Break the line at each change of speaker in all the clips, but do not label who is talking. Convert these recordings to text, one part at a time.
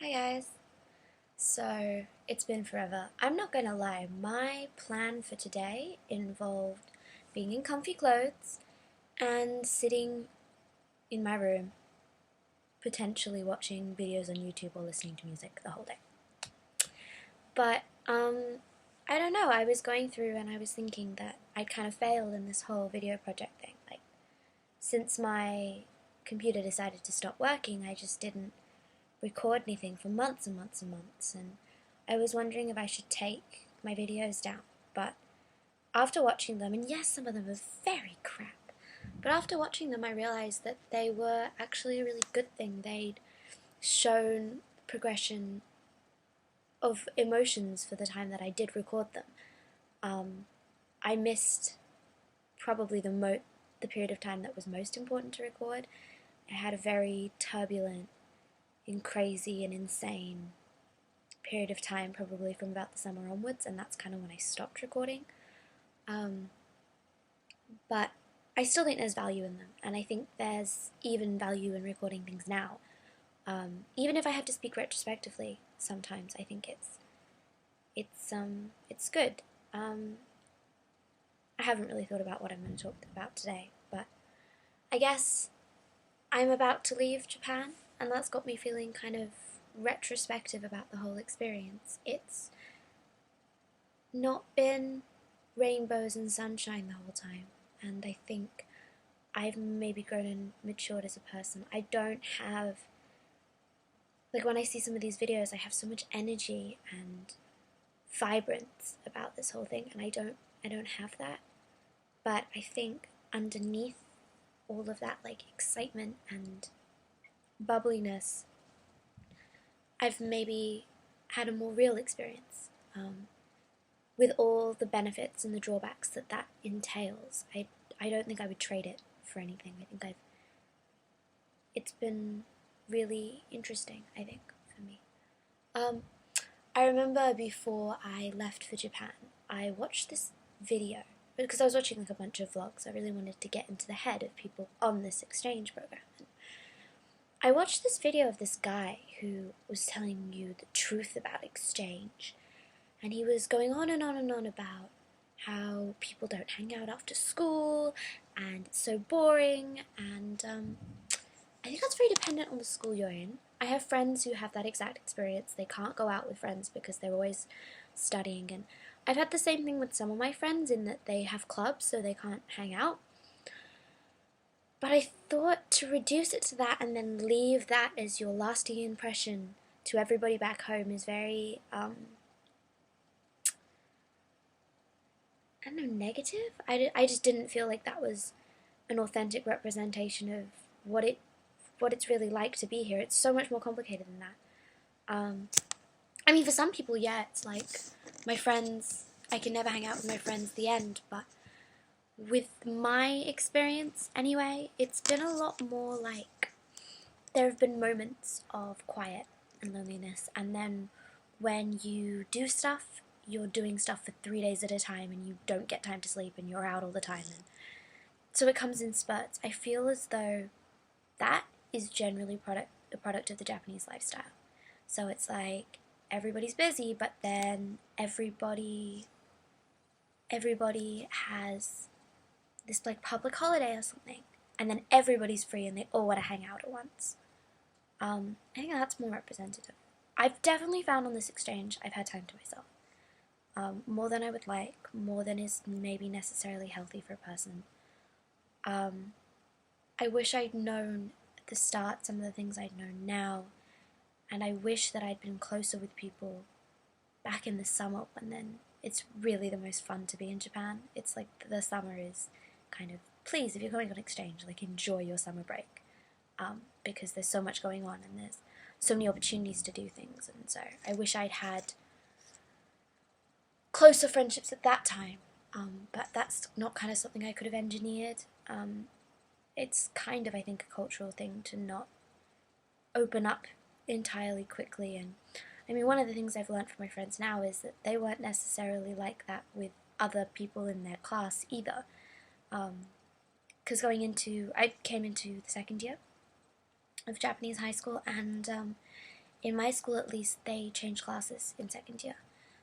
Hi guys. So, it's been forever. I'm not gonna lie, my plan for today involved being in comfy clothes and sitting in my room, potentially watching videos on YouTube or listening to music the whole day. But, I don't know, I was going through and I was thinking that I'd kind of failed in this whole video project thing. Like, since my computer decided to stop working, I just didn't record anything for months and months and months, and I was wondering if I should take my videos down. But after watching them, and yes, some of them were very crap, but after watching them I realized that they were actually a really good thing. They'd shown progression of emotions for the time that I did record them. I missed probably the period of time that was most important to record. I had a very turbulent and crazy and insane period of time, probably from about the summer onwards, and that's kind of when I stopped recording. But I still think there's value in them, and I think there's even value in recording things now. Even if I have to speak retrospectively, sometimes I think it's good. I haven't really thought about what I'm going to talk about today, but I guess I'm about to leave Japan, and that's got me feeling kind of retrospective about the whole experience. It's not been rainbows and sunshine the whole time, and I think I've maybe grown and matured as a person. I don't have, like, when I see some of these videos, I have so much energy and vibrance about this whole thing, and I don't have that. But I think underneath all of that, like, excitement and bubbliness, I've maybe had a more real experience, with all the benefits and the drawbacks that that entails. I don't think I would trade it for anything. I think it's been really interesting, I think, for me. I remember before I left for Japan, I watched this video, because I was watching like a bunch of vlogs. I really wanted to get into the head of people on this exchange program. And I watched this video of this guy who was telling you the truth about exchange, and he was going on and on and on about how people don't hang out after school, and it's so boring, and I think that's very dependent on the school you're in. I have friends who have that exact experience. They can't go out with friends because they're always studying, and I've had the same thing with some of my friends in that they have clubs so they can't hang out. But I thought to reduce it to that and then leave that as your lasting impression to everybody back home is very, I don't know, negative? I just didn't feel like that was an authentic representation of what it's really like to be here. It's so much more complicated than that. I mean, for some people, yeah, it's like my friends, I can never hang out with my friends, the end, but with my experience anyway, it's been a lot more like there have been moments of quiet and loneliness, and then when you do stuff, you're doing stuff for 3 days at a time and you don't get time to sleep and you're out all the time, and so it comes in spurts. I feel as though that is generally a product of the Japanese lifestyle. So it's like everybody's busy, but then everybody has this like public holiday or something, and then everybody's free and they all want to hang out at once. I think that's more representative. I've definitely found on this exchange I've had time to myself, more than I would like, more than is maybe necessarily healthy for a person. I wish I'd known at the start some of the things I'd known now, and I wish that I'd been closer with people back in the summer, when then it's really the most fun to be in Japan. It's like the summer is kind of, please, if you're going on exchange, like, enjoy your summer break, because there's so much going on and there's so many opportunities to do things, and so I wish I'd had closer friendships at that time, but that's not kind of something I could have engineered. It's kind of, I think, a cultural thing to not open up entirely quickly. And I mean, one of the things I've learned from my friends now is that they weren't necessarily like that with other people in their class either. Because I came into the second year of Japanese high school, and in my school at least, they changed classes in second year.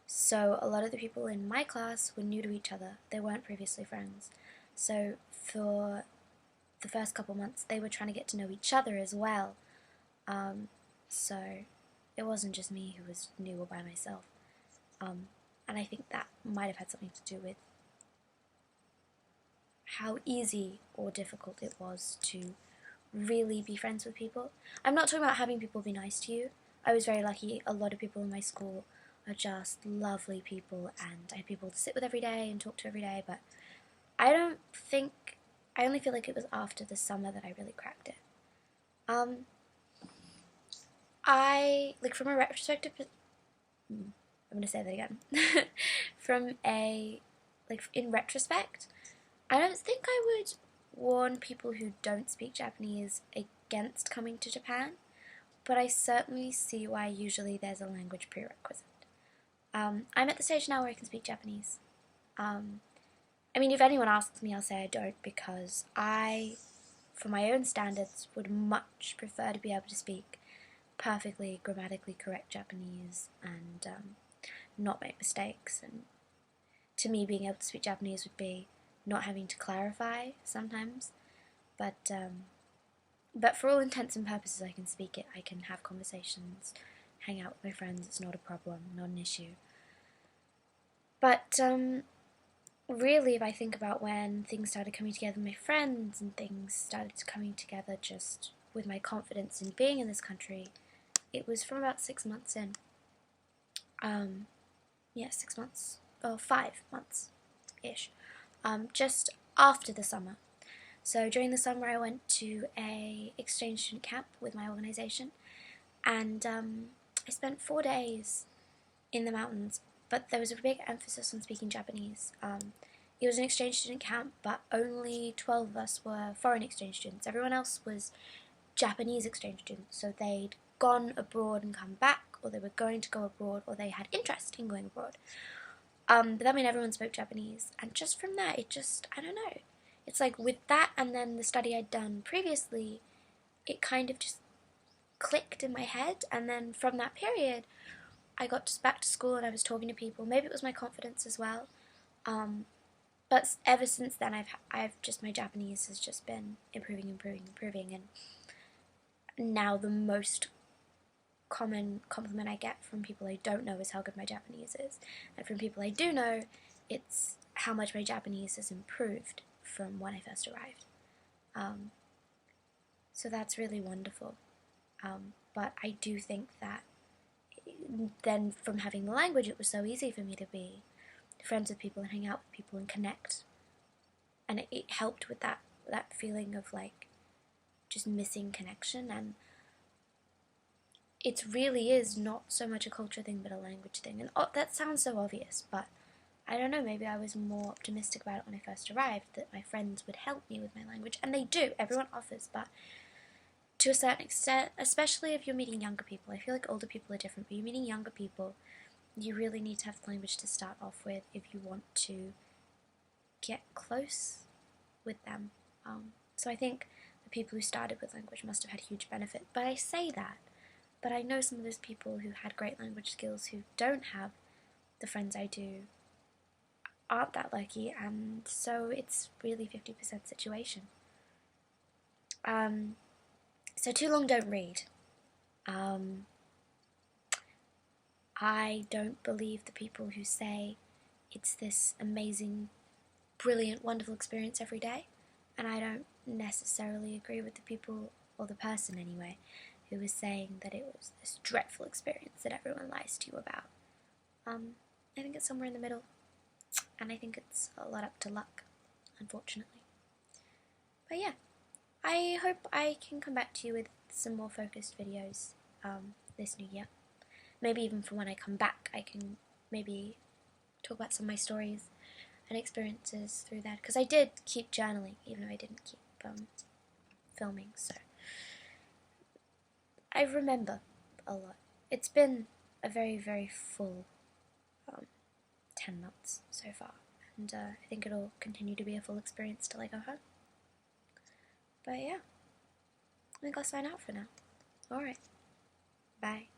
So a lot of the people in my class were new to each other. They weren't previously friends. So for the first couple months, they were trying to get to know each other as well. So it wasn't just me who was new or by myself. And I think that might have had something to do with how easy or difficult it was to really be friends with people. I'm not talking about having people be nice to you. I was very lucky. A lot of people in my school are just lovely people, and I had people to sit with every day and talk to every day, but I only feel like it was after the summer that I really cracked it. From a retrospective, I'm going to say that again. In retrospect, I don't think I would warn people who don't speak Japanese against coming to Japan, but I certainly see why usually there's a language prerequisite. I'm at the stage now where I can speak Japanese. If anyone asks me, I'll say I don't, because I, for my own standards, would much prefer to be able to speak perfectly grammatically correct Japanese and not make mistakes. And to me, being able to speak Japanese would be not having to clarify sometimes. But for all intents and purposes, I can speak it. I can have conversations, hang out with my friends. It's not a problem, not an issue. But really, if I think about when things started coming together with my friends and things started coming together just with my confidence in being in this country, it was from about 6 months in. 6 months, or 5 months-ish, just after the summer. So during the summer I went to a exchange student camp with my organisation, and I spent 4 days in the mountains, but there was a big emphasis on speaking Japanese. It was an exchange student camp, but only 12 of us were foreign exchange students. Everyone else was Japanese exchange students, so they'd gone abroad and come back, or they were going to go abroad, or they had interest in going abroad. But that meant everyone spoke Japanese, and just from that, I don't know. It's like with that and then the study I'd done previously, it kind of just clicked in my head, and then from that period, I got just back to school and I was talking to people. Maybe it was my confidence as well. But ever since then, my Japanese has just been improving, and now the most common compliment I get from people I don't know is how good my Japanese is, and from people I do know, it's how much my Japanese has improved from when I first arrived. So that's really wonderful. But I do think that then from having the language, it was so easy for me to be friends with people and hang out with people and connect, and it helped with that feeling of like just missing connection. And it really is not so much a culture thing but a language thing, and that sounds so obvious, but I don't know, maybe I was more optimistic about it when I first arrived, that my friends would help me with my language, and they do, everyone offers, but to a certain extent, especially if you're meeting younger people. I feel like older people are different, but you're meeting younger people, you really need to have the language to start off with if you want to get close with them. So I think the people who started with language must have had huge benefit. But I say that, but I know some of those people who had great language skills who don't have the friends I do aren't that lucky, and so it's really 50% situation. So too long don't read. I don't believe the people who say it's this amazing, brilliant, wonderful experience every day, and I don't necessarily agree with the people, or the person anyway, who was saying that it was this dreadful experience that everyone lies to you about. I think it's somewhere in the middle, and I think it's a lot up to luck, unfortunately. But yeah, I hope I can come back to you with some more focused videos this new year. Maybe even for when I come back, I can maybe talk about some of my stories and experiences through that, because I did keep journaling, even though I didn't keep filming, so I remember a lot. It's been a very, very full 10 months so far, and I think it'll continue to be a full experience till I go home. But yeah, I think I'll sign out for now. Alright, bye.